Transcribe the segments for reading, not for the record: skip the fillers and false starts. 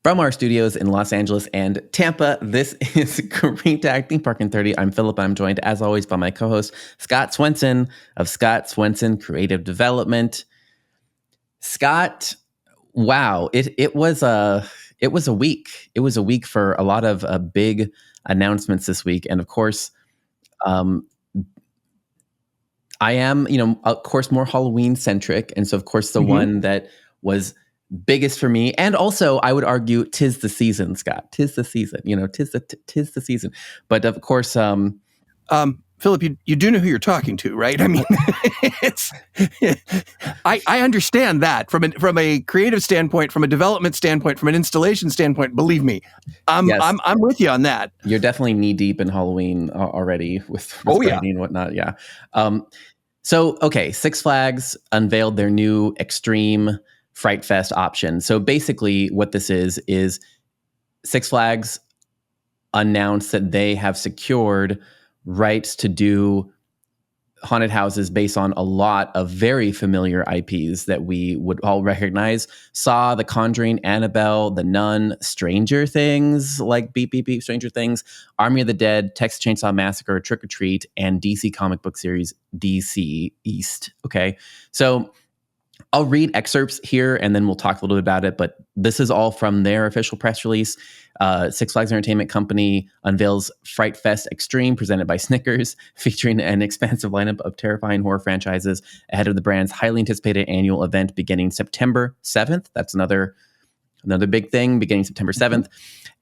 From our studios in Los Angeles and Tampa, this is Green Tag Theme Park in 30. I'm Philip. I'm joined, as always, by my co-host, Scott Swenson of Scott Swenson Creative Development. Scott, wow, it was a week. It was a week for a lot of big announcements this week, and of course, I am, of course, more Halloween centric, and so of course the one that was biggest for me, and also I would argue, 'tis the season, Scott. 'Tis the season. Tis the season. But of course, Philip, you do know who you're talking to, right? I mean, I understand that from a creative standpoint, from a development standpoint, from an installation standpoint. Believe me, I'm with you on that. You're definitely knee deep in Halloween already with branding and whatnot. Yeah. So Six Flags unveiled their new Extreme Fright Fest option. So basically, what this is Six Flags announced that they have secured rights to do haunted houses based on a lot of very familiar IPs that we would all recognize. Saw, The Conjuring, Annabelle, The Nun, Stranger Things, like Beep Beep Beep, Stranger Things, Army of the Dead, Texas Chainsaw Massacre, Trick or Treat, and DC comic book series DCeased. Okay, so I'll read excerpts here and then we'll talk a little bit about it, but this is all from their official press release. Six Flags Entertainment Company unveils Fright Fest Extreme, presented by Snickers, featuring an expansive lineup of terrifying horror franchises ahead of the brand's highly anticipated annual event beginning September 7th. That's another big thing, beginning September 7th.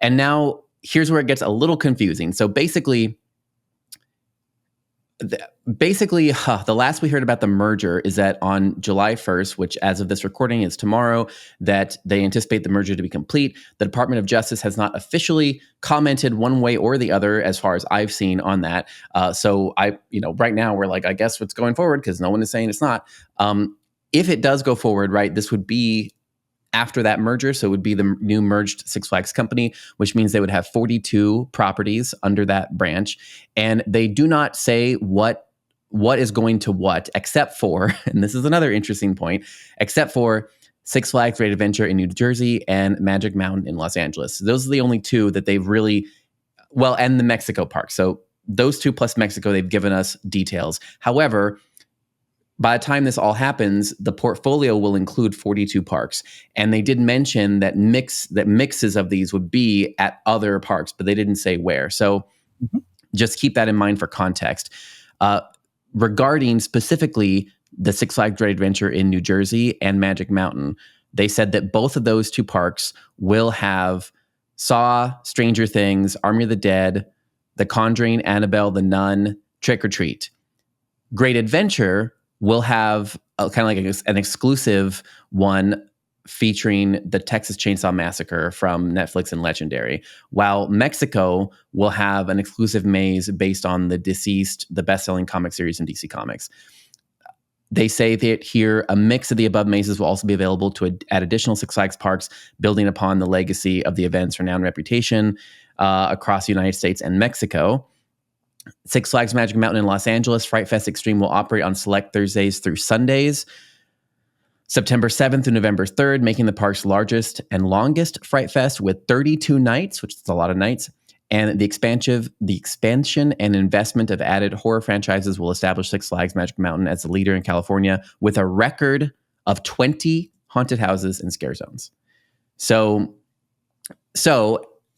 And now here's where it gets a little confusing. So basically, the last we heard about the merger is that on July 1st, which as of this recording is tomorrow, that they anticipate the merger to be complete. The Department of Justice has not officially commented one way or the other, as far as I've seen on that. So right now we're like, I guess what's going forward, because no one is saying it's not. If it does go forward, right, this would be after that merger. So it would be the new merged Six Flags company, which means they would have 42 properties under that branch. And they do not say what is going to what, except for, and this is another interesting point, except for Six Flags Great Adventure in New Jersey and Magic Mountain in Los Angeles. Those are the only two that they've really, and the Mexico park. So those two plus Mexico, they've given us details. However, by the time this all happens, the portfolio will include 42 parks. And they did mention that mixes of these would be at other parks, but they didn't say where. So just keep that in mind for context. Regarding specifically the Six Flags Great Adventure in New Jersey and Magic Mountain, they said that both of those two parks will have Saw, Stranger Things, Army of the Dead, The Conjuring, Annabelle, The Nun, Trick or Treat. Great Adventure will have kind of like an exclusive one featuring the Texas Chainsaw Massacre from Netflix and Legendary, while Mexico will have an exclusive maze based on the DCeased, the best-selling comic series in DC Comics. They say that here a mix of the above mazes will also be available at additional Six Flags parks, building upon the legacy of the event's renowned reputation across the United States and Mexico. Six Flags Magic Mountain in Los Angeles, Fright Fest Extreme will operate on select Thursdays through Sundays, September 7th through November 3rd, making the park's largest and longest Fright Fest with 32 nights, which is a lot of nights. And the expansion and investment of added horror franchises will establish Six Flags Magic Mountain as the leader in California with a record of 20 haunted houses and scare zones. So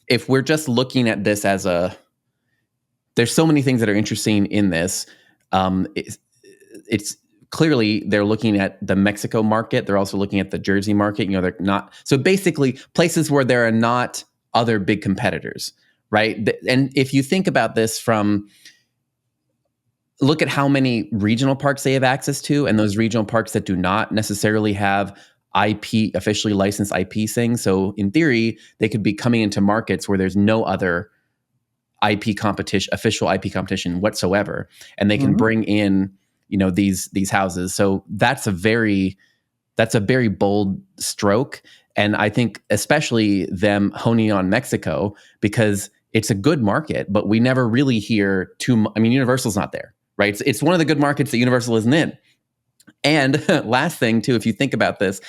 if we're just looking at this as there's so many things that are interesting in this. It's clearly they're looking at the Mexico market. They're also looking at the Jersey market. They're not. So basically places where there are not other big competitors, right? And if you think about this look at how many regional parks they have access to, and those regional parks that do not necessarily have IP, officially licensed IP things. So in theory, they could be coming into markets where there's no other IP competition, official IP competition whatsoever, and they can bring in, these houses. So that's a very bold stroke, and I think especially them honing on Mexico because it's a good market, but we never really hear Universal's not there, right? It's one of the good markets that Universal isn't in. And last thing too, if you think about this,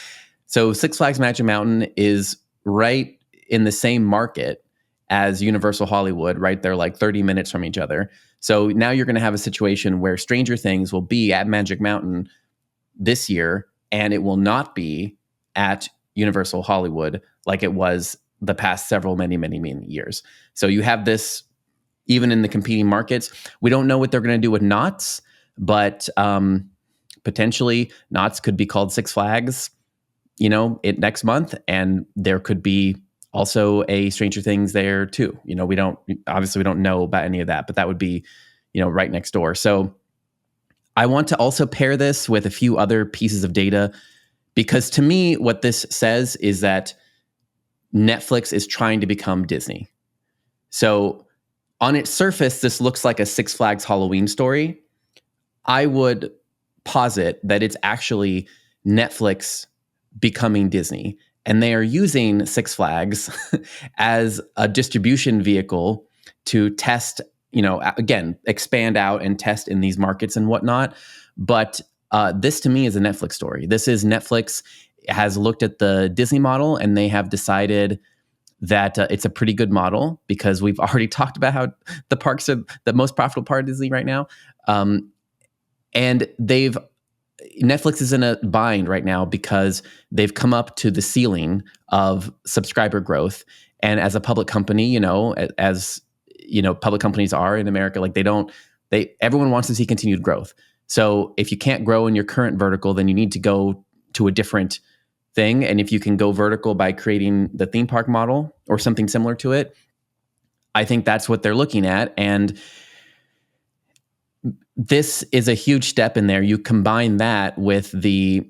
so Six Flags Magic Mountain is right in the same market as Universal Hollywood, right? They're like 30 minutes from each other. So now you're going to have a situation where Stranger Things will be at Magic Mountain this year, and it will not be at Universal Hollywood like it was the past several, many years. So you have this even in the competing markets. We don't know what they're going to do with Knott's, but potentially Knott's could be called Six Flags, next month, and there could be also a Stranger Things there too. We don't know about any of that, but that would be, right next door. So I want to also pair this with a few other pieces of data, because to me, what this says is that Netflix is trying to become Disney. So on its surface, this looks like a Six Flags Halloween story. I would posit that it's actually Netflix becoming Disney, and they are using Six Flags as a distribution vehicle to test, again, expand out and test in these markets and whatnot. But this to me is a Netflix story. This is Netflix has looked at the Disney model, and they have decided that it's a pretty good model, because we've already talked about how the parks are the most profitable part of Disney right now. And Netflix is in a bind right now because they've come up to the ceiling of subscriber growth. And as a public company, as public companies are in America, like everyone wants to see continued growth. So if you can't grow in your current vertical, then you need to go to a different thing. And if you can go vertical by creating the theme park model or something similar to it, I think that's what they're looking at. And this is a huge step in there. You combine that with the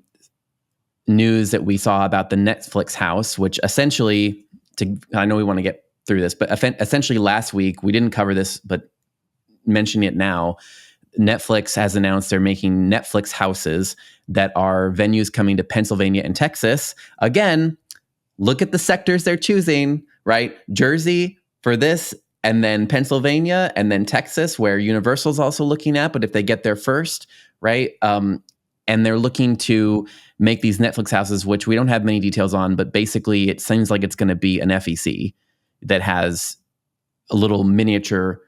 news that we saw about the Netflix house, which essentially, I know we want to get through this, but essentially last week, we didn't cover this, but mentioning it now, Netflix has announced they're making Netflix houses that are venues coming to Pennsylvania and Texas. Again, look at the sectors they're choosing, right? Jersey for this, and then Pennsylvania, and then Texas, where Universal's also looking at, but if they get there first, right? And they're looking to make these Netflix houses, which we don't have many details on, but basically it seems like it's going to be an FEC that has a little miniature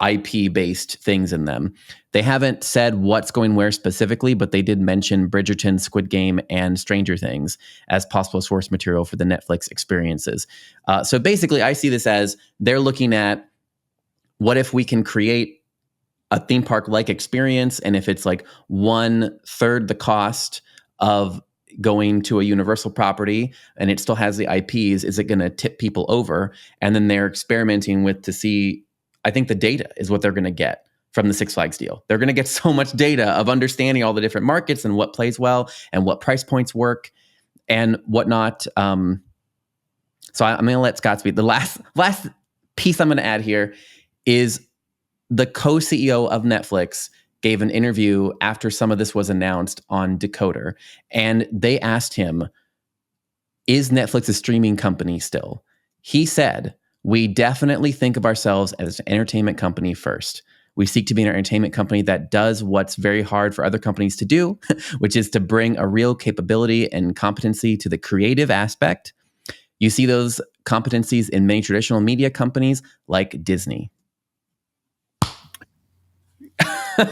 IP-based things in them. They haven't said what's going where specifically, but they did mention Bridgerton, Squid Game, and Stranger Things as possible source material for the Netflix experiences. So basically, I see this as they're looking at what if we can create a theme park-like experience, and if it's like 1/3 the cost of going to a Universal property and it still has the IPs, is it going to tip people over? And then they're experimenting to see, I think the data is what they're going to get from the Six Flags deal. They're going to get so much data of understanding all the different markets and what plays well and what price points work and whatnot. So I'm going to let Scott speak. The last piece I'm going to add here is the co-CEO of Netflix gave an interview after some of this was announced on Decoder, and they asked him, is Netflix a streaming company still? He said, we definitely think of ourselves as an entertainment company first. We seek to be an entertainment company that does what's very hard for other companies to do, which is to bring a real capability and competency to the creative aspect. You see those competencies in many traditional media companies like Disney.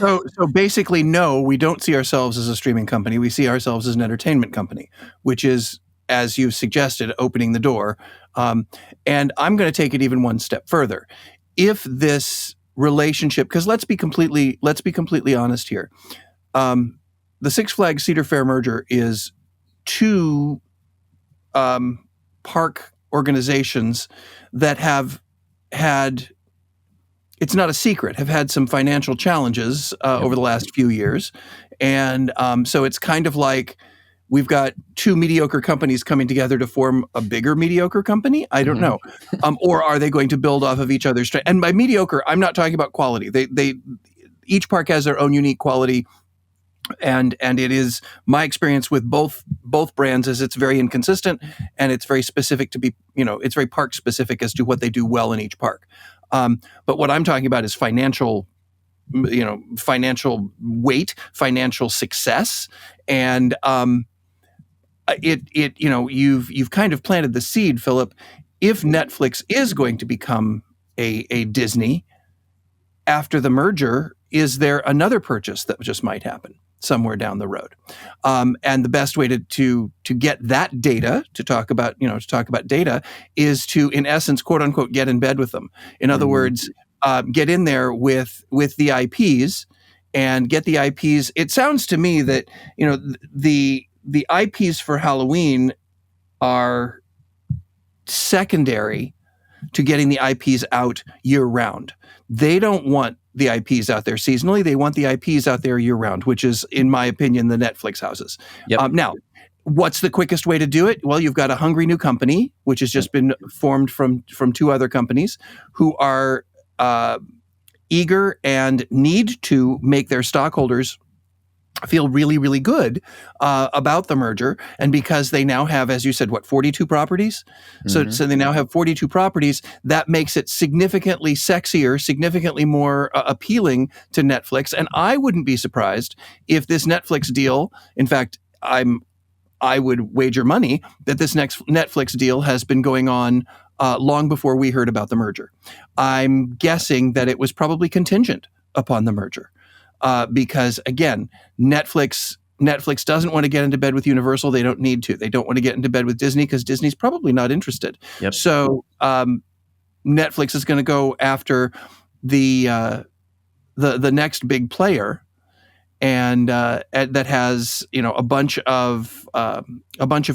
So basically, no, we don't see ourselves as a streaming company. We see ourselves as an entertainment company, which is, as you suggested, opening the door. And I'm going to take it even one step further. If this relationship, because let's be completely honest here, the Six Flags Cedar Fair merger is two park organizations that have had, it's not a secret, have had some financial challenges over the last few years. And so it's kind of like we've got two mediocre companies coming together to form a bigger mediocre company. I don't know. Or are they going to build off of each other's strength? And by mediocre, I'm not talking about quality. They each park has their own unique quality. And it is my experience with both brands is it's very inconsistent, and it's very specific to be, it's very park specific as to what they do well in each park. But what I'm talking about is financial weight, financial success. And you've kind of planted the seed, Philip. If Netflix is going to become a Disney after the merger, is there another purchase that just might happen somewhere down the road? And the best way to get that data, to talk about data, is to, in essence, quote unquote, get in bed with them. In other words, get in there with the IPs and get the IPs. It sounds to me that the IPs for Halloween are secondary to getting the IPs out year round. They don't want the IPs out there seasonally. They want the IPs out there year round, which is, in my opinion, the Netflix houses. Yep. Now, what's the quickest way to do it? Well, you've got a hungry new company, which has just been formed from two other companies who are eager and need to make their stockholders feel really, really good about the merger. And because they now have, as you said, 42 properties? So they now have 42 properties. That makes it significantly sexier, significantly more appealing to Netflix. And I wouldn't be surprised if this Netflix deal, in fact, I would wager money that this next Netflix deal has been going on long before we heard about the merger. I'm guessing that it was probably contingent upon the merger. Because again, Netflix doesn't want to get into bed with Universal. They don't need to. They don't want to get into bed with Disney because Disney's probably not interested. Yep. So Netflix is going to go after the next big player, and that has a bunch of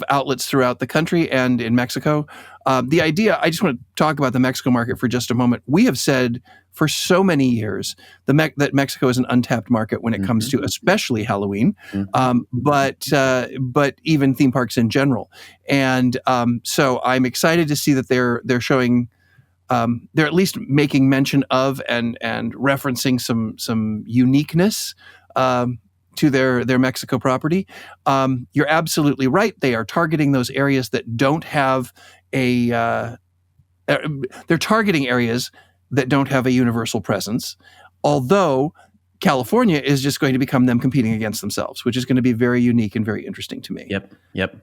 outlets throughout the country and in Mexico. The idea, I just want to talk about the Mexico market for just a moment. We have said for so many years that Mexico is an untapped market when it comes to especially Halloween, but even theme parks in general. And so I'm excited to see that they're showing. They're at least making mention of and referencing some uniqueness to their Mexico property. You're absolutely right. They are targeting those areas that don't have they're targeting areas that don't have a Universal presence, although California is just going to become them competing against themselves, which is going to be very unique and very interesting to me. Yep.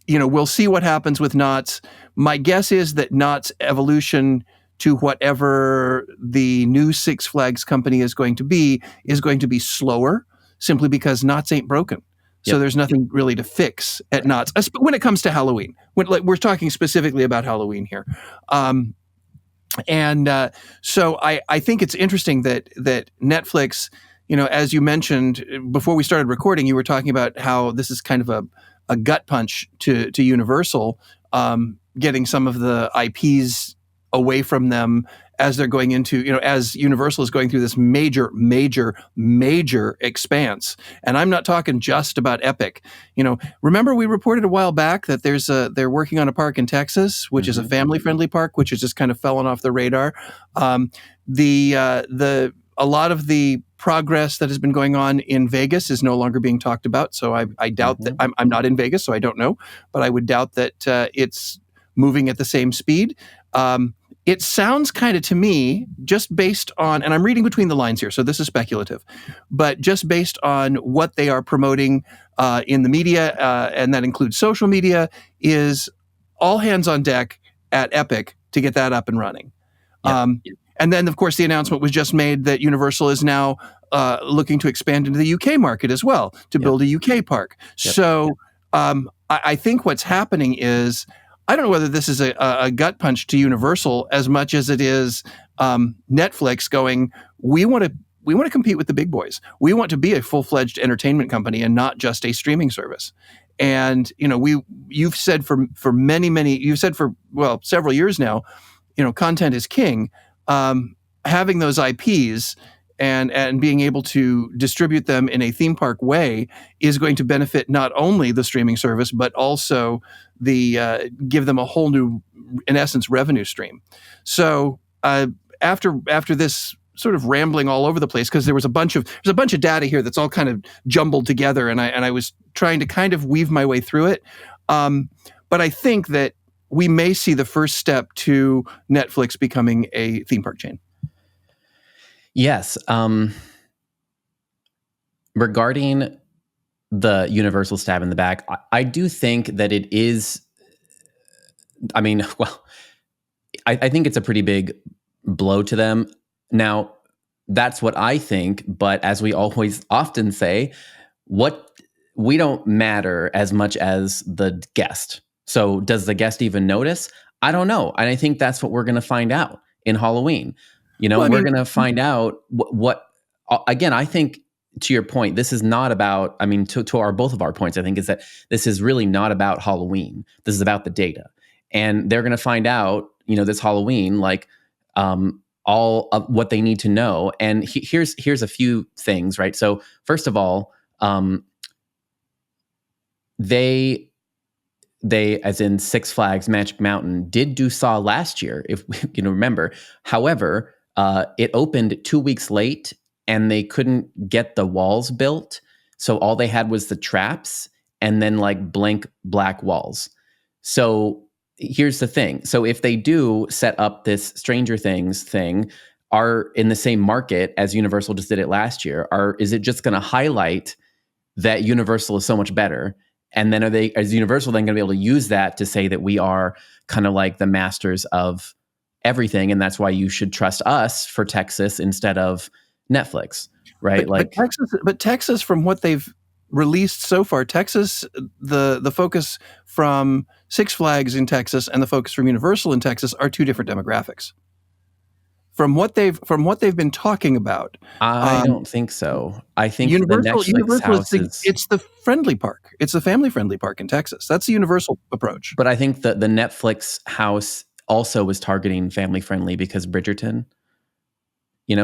We'll see what happens with Knott's. My guess is that Knott's evolution to whatever the new Six Flags company is going to be slower, simply because Knott's ain't broken. So there's nothing really to fix at Knott's when it comes to Halloween. We're talking specifically about Halloween here. So I think it's interesting that Netflix, as you mentioned before we started recording, you were talking about how this is kind of a gut punch to Universal, getting some of the IPs away from them as they're going into, as Universal is going through this major expanse. And I'm not talking just about Epic. Remember we reported a while back that they're working on a park in Texas, which is a family-friendly park, which has just kind of fallen off the radar. A lot of the progress that has been going on in Vegas is no longer being talked about. So I doubt that I'm not in Vegas, so I don't know, but I would doubt that it's moving at the same speed. It sounds kind of to me, just based on, and I'm reading between the lines here, so this is speculative, but just based on what they are promoting in the media, and that includes social media, is all hands on deck at Epic to get that up and running. And then, of course, the announcement was just made that Universal is now looking to expand into the UK market as well, to build a UK park. So I think what's happening is, I don't know whether this is a gut punch to Universal as much as it is Netflix going, we want to compete with the big boys. We want to be a full-fledged entertainment company and not just a streaming service. And you've said for several years now, content is king. Having those IPs and being able to distribute them in a theme park way is going to benefit not only the streaming service, but also give them a whole new, in essence, revenue stream. So after this sort of rambling all over the place, because there's a bunch of data here that's all kind of jumbled together, and I was trying to kind of weave my way through it. But I think that we may see the first step to Netflix becoming a theme park chain. Yes. Regarding the Universal stab in the back. I do think that it is. I mean, well, I think it's a pretty big blow to them. Now, that's what I think. But as we always often say, what we don't matter as much as the guest. So does the guest even notice? I don't know. And I think that's what we're going to find out in Halloween. Well, I we're mean, going to find out what again, I think to your point, this is not about, I mean, to our both of our points, I think, is that this is really not about Halloween. This is about the data. And they're going to find out, this Halloween, like all of what they need to know. And here's a few things, right? So first of all, they as in Six Flags Magic Mountain did do Saw last year, if you remember. However, it opened 2 weeks late and they couldn't get the walls built. So all they had was the traps and then like blank black walls. So here's the thing. So if they do set up this Stranger Things thing, are in the same market as Universal just did it last year, is it just going to highlight that Universal is so much better? And then is Universal then going to be able to use that to say that we are kind of like the masters of everything, and that's why you should trust us for Texas instead of Netflix, right? But Texas, from what they've released so far, Texas, the focus from Six Flags in Texas and the focus from Universal in Texas are two different demographics. From what they've been talking about, I don't think so. I think Universal house it's the friendly park. It's the family friendly park in Texas. That's the Universal approach. But I think that the Netflix house also was targeting family friendly because Bridgerton.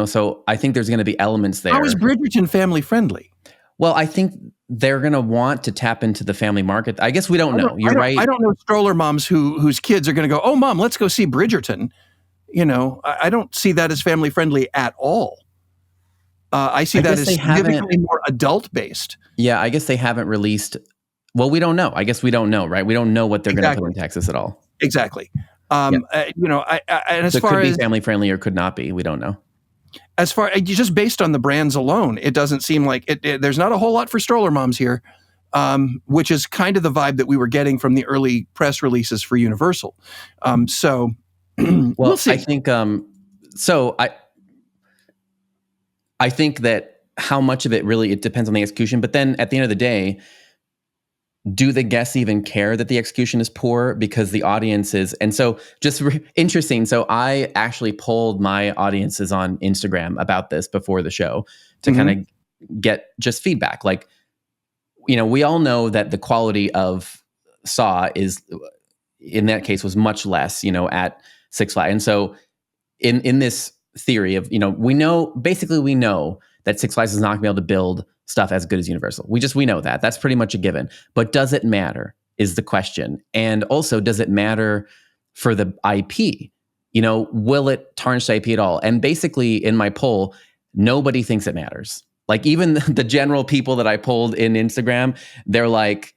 So I think there's going to be elements there. How is Bridgerton family friendly? Well, I think they're going to want to tap into the family market. I guess we don't know. You're right. I don't know stroller moms whose kids are going to go, "Oh, Mom, let's go see Bridgerton." I don't see that as family friendly at all. I see that as significantly more adult based. Yeah, I guess they haven't released. Well, we don't know. I guess we don't know, right? We don't know what they're going to put in Texas at all. Exactly. And as so far it could as be family friendly or could not be, we don't know. As far just based on the brands alone, it doesn't seem like there's not a whole lot for stroller moms here, which is kind of the vibe that we were getting from the early press releases for Universal. So we'll see. I think I think that how much of it really, it depends on the execution. But then at the end of the day, do the guests even care that the execution is poor? Because the audience is, and so just interesting. So I actually polled my audiences on Instagram about this before the show to kind of get just feedback. Like, we all know that the quality of Saw is, in that case, was much less, at Six Flags. And so in this theory of, we know that Six Flags is not going to be able to build stuff as good as Universal. We know that. That's pretty much a given. But does it matter is the question. And also, does it matter for the IP? Will it tarnish the IP at all? And basically, in my poll, nobody thinks it matters. Like, even the general people that I polled in Instagram, they're like,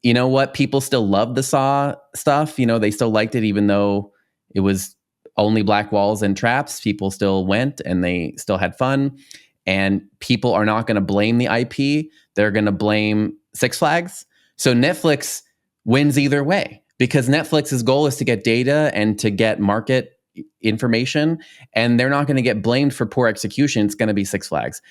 you know what? People still love the Saw stuff. They still liked it, even though it was only black walls and traps. People still went and they still had fun. And people are not going to blame the IP. They're going to blame Six Flags. So Netflix wins either way, because Netflix's goal is to get data and to get market information, and they're not going to get blamed for poor execution. It's going to be Six Flags,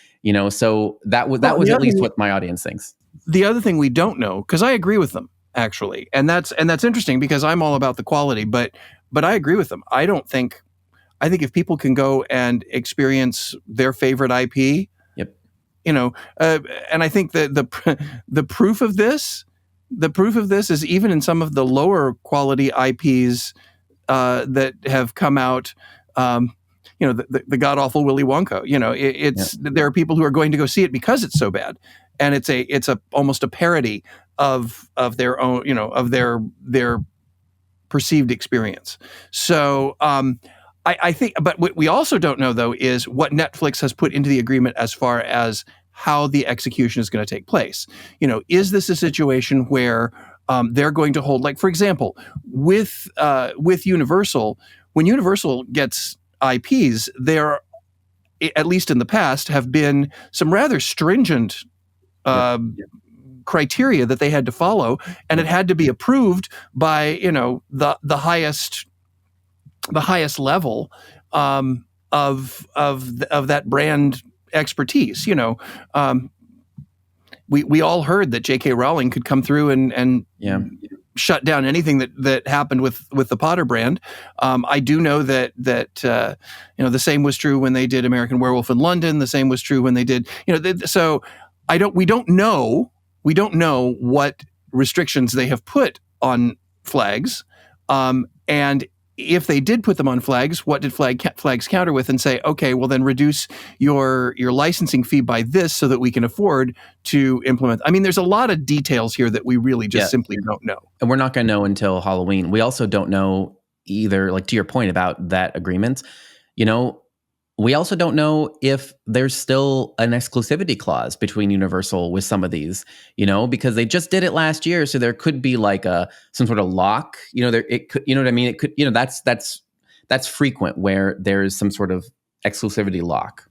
so that was at least what my audience thinks. The other thing we don't know, because I agree with them actually, and that's interesting because I'm all about the quality, but I agree with them. I think if people can go and experience their favorite IP, yep, and I think that the proof of this is even in some of the lower quality IPs that have come out. The god awful Willy Wonka. There are people who are going to go see it because it's so bad, and it's a almost a parody of their own, of their perceived experience. So I think, but what we also don't know though is what Netflix has put into the agreement as far as how the execution is going to take place. Is this a situation where they're going to hold, like, for example, with Universal, when Universal gets IPs, there, at least in the past, have been some rather stringent criteria that they had to follow, and it had to be approved by the highest level of that brand expertise. We all heard that J.K. Rowling could come through and shut down anything that happened with the Potter brand. I do know that the same was true when they did American Werewolf in London. The same was true when they did so. We don't know what restrictions they have put on flags, and if they did put them on flags, what did flags counter with and say, okay, well then reduce your licensing fee by this so that we can afford to implement. I mean, there's a lot of details here that we really just simply don't know. And we're not going to know until Halloween. We also don't know either, like to your point about that agreement, we also don't know if there's still an exclusivity clause between Universal with some of these, because they just did it last year. So there could be like some sort of lock, it could, what I mean? It could, that's frequent where there's some sort of exclusivity lock.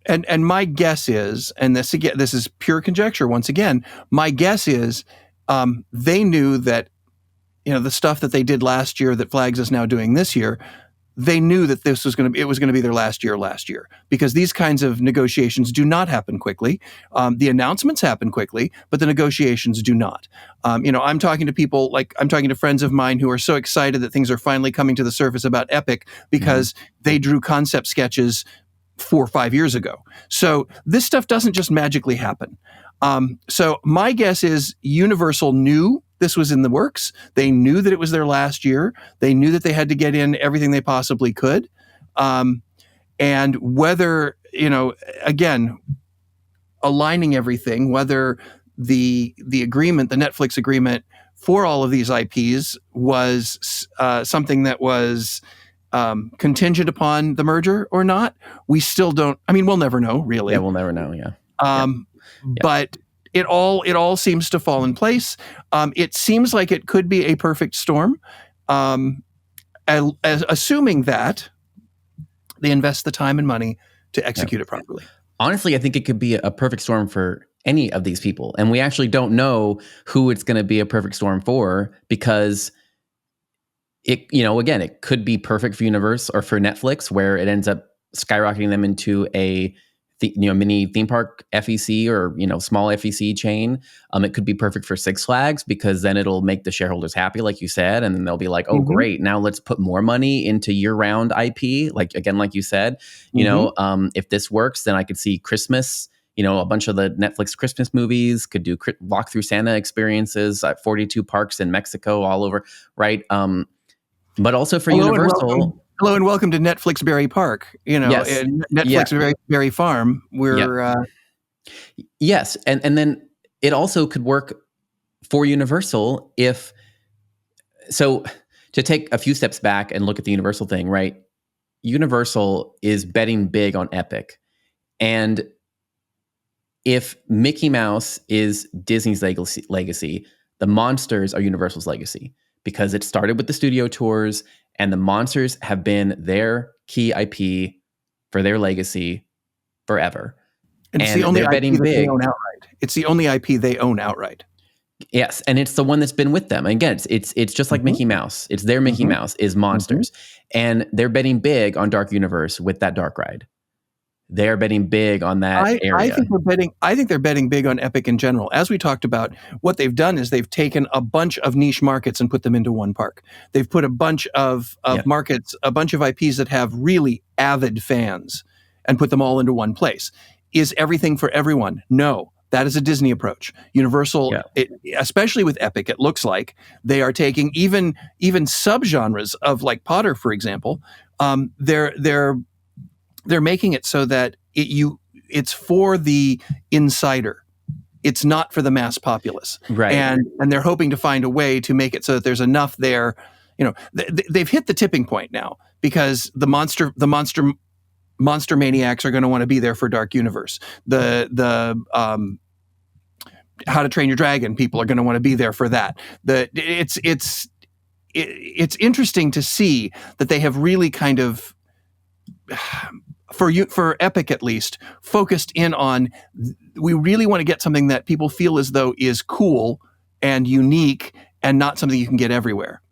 And my guess is, and this is pure conjecture once again, my guess is they knew that, the stuff that they did last year that Flags is now doing this year, they knew that it was going to be their last year, because these kinds of negotiations do not happen quickly. The announcements happen quickly, but the negotiations do not. I'm talking to people, I'm talking to friends of mine who are so excited that things are finally coming to the surface about Epic because they drew concept sketches 4 or 5 years ago. So this stuff doesn't just magically happen. So my guess is Universal knew this was in the works. They knew that it was their last year. They knew that they had to get in everything they possibly could. And whether, again, aligning everything, whether the agreement, the Netflix agreement for all of these IPs was something that was contingent upon the merger or not, we still don't. I mean, we'll never know, really. Yeah, we'll never know. Yeah. But it all seems to fall in place. It seems like it could be a perfect storm, assuming that they invest the time and money to execute it properly. Honestly, I think it could be a perfect storm for any of these people. And we actually don't know who it's going to be a perfect storm for, because it, again, it could be perfect for Universe or for Netflix, where it ends up skyrocketing them into a mini theme park FEC or, small FEC chain. It could be perfect for Six Flags, because then it'll make the shareholders happy, like you said, and then they'll be like, oh, great, now let's put more money into year-round IP. Like you said, if this works, then I could see Christmas, a bunch of the Netflix Christmas movies, could do walk through Santa experiences at 42 parks in Mexico, all over, right? But also for Universal. Hello and welcome to Netflix Berry Park. Yes. Netflix Berry Farm. Yes, and then it also could work for Universal so to take a few steps back and look at the Universal thing, right? Universal is betting big on Epic, and if Mickey Mouse is Disney's legacy, the monsters are Universal's legacy, because it started with the studio tours. And the monsters have been their key IP for their legacy forever. And it's the only IP that they own outright. It's the only IP they own outright. Yes, and it's the one that's been with them. And again, it's just like Mickey Mouse. It's their Mickey Mouse is monsters. And they're betting big on Dark Universe with that dark ride. They're betting big on that area. I think they're betting big on Epic in general. As we talked about, what they've done is they've taken a bunch of niche markets and put them into one park. They've put a bunch of markets, a bunch of IPs that have really avid fans, and put them all into one place. Is everything for everyone? No. That is a Disney approach. Universal, especially with Epic, it looks like they are taking even subgenres of, like Potter, for example. They're making it so that it's for the insider. It's not for the mass populace. Right. And they're hoping to find a way to make it so that there's enough there. They've hit the tipping point now, because the monster maniacs are going to want to be there for Dark Universe. The How to Train Your Dragon people are going to want to be there for that. It's interesting to see that they have really kind of for Epic at least, focused in on, we really want to get something that people feel as though is cool and unique and not something you can get everywhere.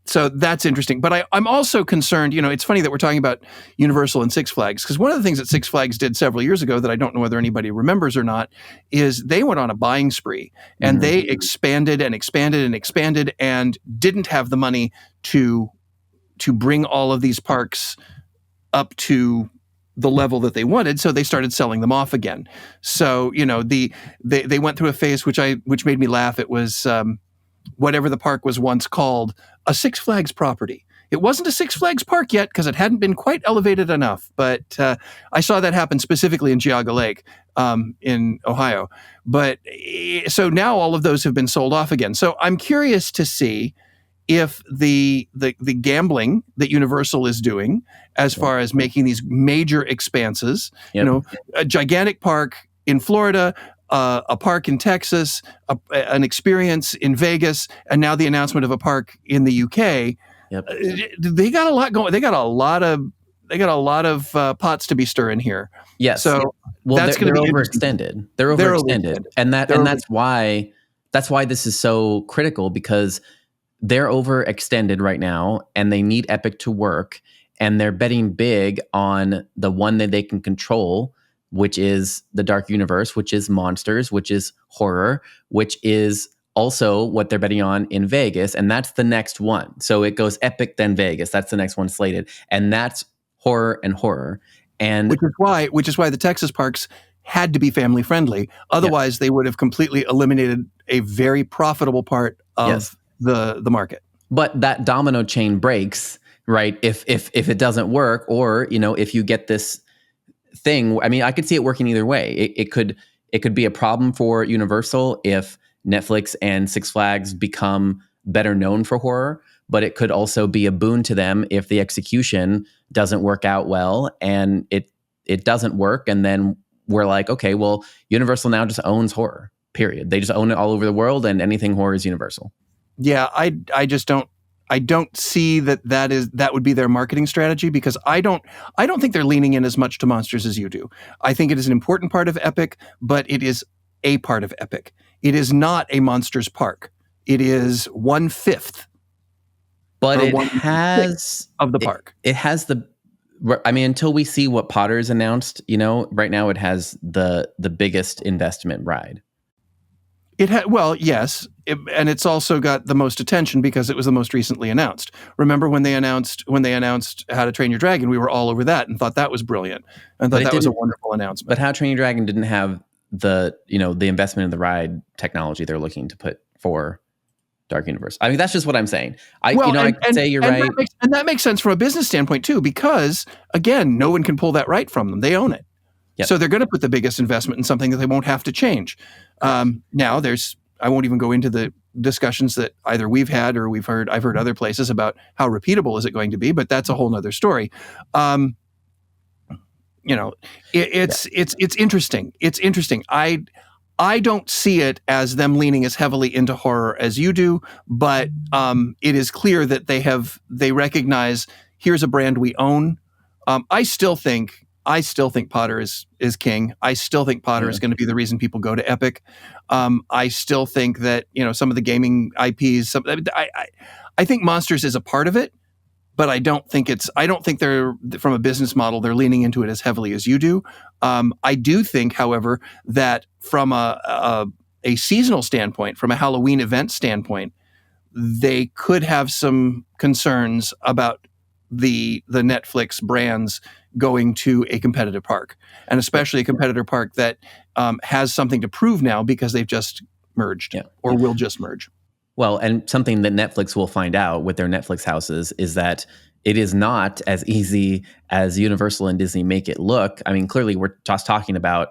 So that's interesting. But I'm also concerned, it's funny that we're talking about Universal and Six Flags, because one of the things that Six Flags did several years ago that I don't know whether anybody remembers or not is they went on a buying spree and they expanded and expanded and expanded and didn't have the money to bring all of these parks up to the level that they wanted, so they started selling them off again. So they went through a phase which made me laugh. It was whatever the park was once called, a Six Flags property. It wasn't a Six Flags park yet because it hadn't been quite elevated enough. But I saw that happen specifically in Geauga Lake in Ohio. But so now all of those have been sold off again. So I'm curious to see if the gambling that Universal is doing as far as making these major expanses, a gigantic park in Florida, a park in Texas, an experience in Vegas, and now the announcement of a park in the UK. Yep. They got a lot going. They got a lot of pots to be stirring here. Yes. So they're overextended. They're overextended, and that's why this is so critical, because they're overextended right now, and they need Epic to work, and they're betting big on the one that they can control, which is the dark universe, which is monsters, which is horror, which is also what they're betting on in Vegas. And that's the next one. So it goes Epic, then Vegas. That's the next one slated. And that's horror and horror. And which is why the Texas parks had to be family friendly. Otherwise, they would have completely eliminated a very profitable part of the market. But that domino chain breaks, right? If it doesn't work, or, if you get this thing, I mean, I could see it working either way. It could be a problem for Universal if Netflix and Six Flags become better known for horror, but it could also be a boon to them if the execution doesn't work out well, and it doesn't work, and then we're like, okay, well, Universal now just owns horror, period. They just own it all over the world, and anything horror is Universal. Yeah, I just don't see that would be their marketing strategy, because I don't think they're leaning in as much to monsters as you do. I think it is an important part of Epic, but it is a part of Epic. It is not a monsters park. It is 1/5. But it has of the park. It has until we see what Potter's announced, right now it has the biggest investment ride. Yes, and it's also got the most attention because it was the most recently announced. Remember when they announced How to Train Your Dragon? We were all over that and thought that was brilliant, and thought that was a wonderful announcement. But How to Train Your Dragon didn't have the investment in the ride technology they're looking to put for Dark Universe. I mean, that's just what I'm saying. I could say you're right, and that makes sense from a business standpoint too, because again, no one can pull that right from them. They own it. Yep. So they're going to put the biggest investment in something that they won't have to change. Now, I won't even go into the discussions that either we've had or I've heard other places about how repeatable is it going to be, but that's a whole nother story. It's interesting. It's interesting. I don't see it as them leaning as heavily into horror as you do, but it is clear that they recognize, here's a brand we own. I still think Potter is king. I still think Potter is going to be the reason people go to Epic. I still think that some of the gaming IPs. I think Monsters is a part of it, but I don't think they're, from a business model, they're leaning into it as heavily as you do. I do think, however, that from a seasonal standpoint, from a Halloween event standpoint, they could have some concerns about the Netflix brands going to a competitive park, and especially a competitor park that has something to prove now because they've just merged or will just merge. Well, and something that Netflix will find out with their Netflix houses is that it is not as easy as Universal and Disney make it look. I mean, clearly we're just talking about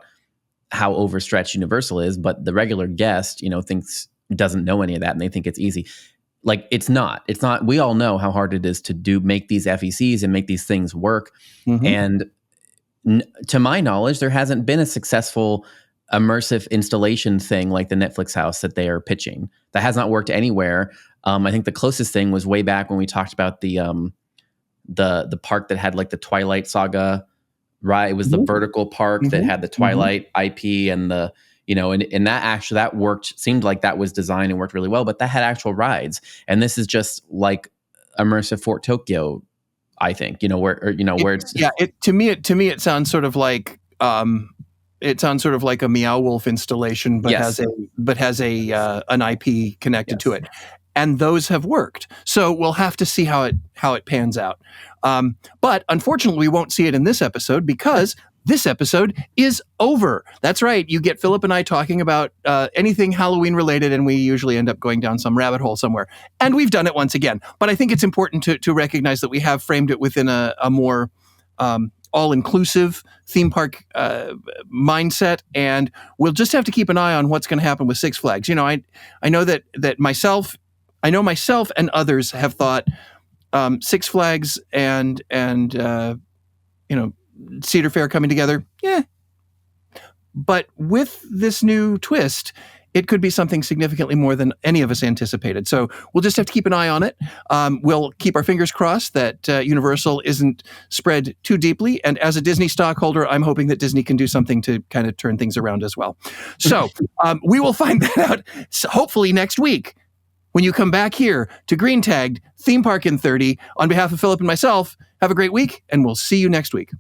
how overstretched Universal is, but the regular guest, doesn't know any of that, and they think it's easy. Like, it's not. We all know how hard it is to make these FECs and make these things work. Mm-hmm. And to my knowledge, there hasn't been a successful immersive installation thing like the Netflix house that they are pitching. That has not worked anywhere. I think the closest thing was way back when we talked about the the park that had like the Twilight Saga, right? It was the vertical park that had the Twilight IP and the, and that actually, that worked, seemed like that was designed and worked really well, but that had actual rides. And this is just like immersive Fort Tokyo, I think, where it's. Yeah. To me, it sounds sort of like, a Meow Wolf installation, but Yes. has an IP connected to it. And those have worked. So we'll have to see how it pans out. But unfortunately, we won't see it in this episode because this episode is over. That's right. You get Philip and I talking about anything Halloween related, and we usually end up going down some rabbit hole somewhere. And we've done it once again. But I think it's important to recognize that we have framed it within a more all-inclusive theme park mindset, and we'll just have to keep an eye on what's going to happen with Six Flags. I know that myself and others have thought Six Flags and Cedar Fair coming together, but with this new twist, it could be something significantly more than any of us anticipated. So we'll just have to keep an eye on it. We'll keep our fingers crossed that Universal isn't spread too deeply. And as a Disney stockholder, I'm hoping that Disney can do something to kind of turn things around as well. So we will find that out hopefully next week when you come back here to Green Tagged Theme Park in 30. On behalf of Philip and myself, have a great week, and we'll see you next week.